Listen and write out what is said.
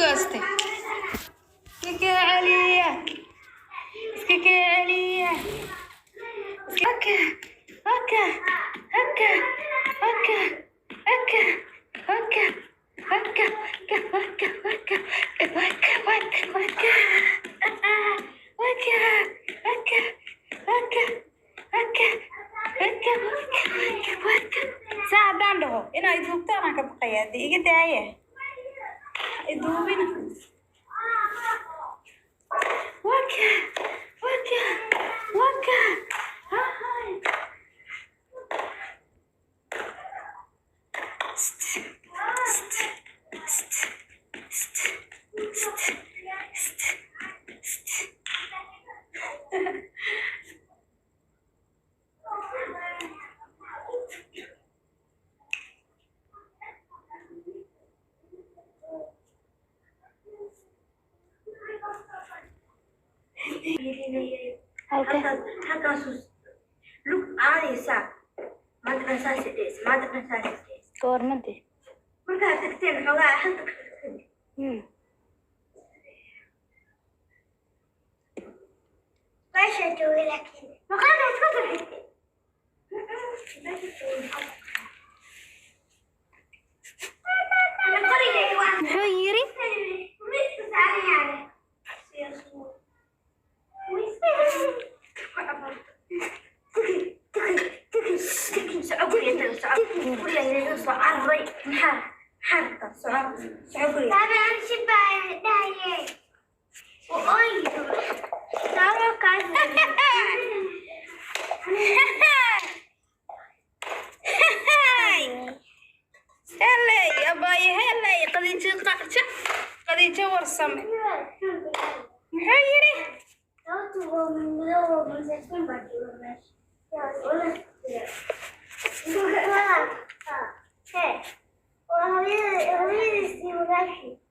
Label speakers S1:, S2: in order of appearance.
S1: goostay iska kaa celiya iska kaa celiya haka haka haka haka haka haka haka haka haka saadaan dhaho inaa iduubtaan aan ka baqayaa dee iga daaya iduubina waka waka waka
S2: halkaas lug aadaysa maanta saas idhees
S1: goormadii
S2: markaad tagteen xogaa hadda meesha joogay laakiin maqaadaad ka tagtay
S1: muxuu yiri هلا أباي هلا قديجة ورسمة محيري
S2: Hey, well, how is it?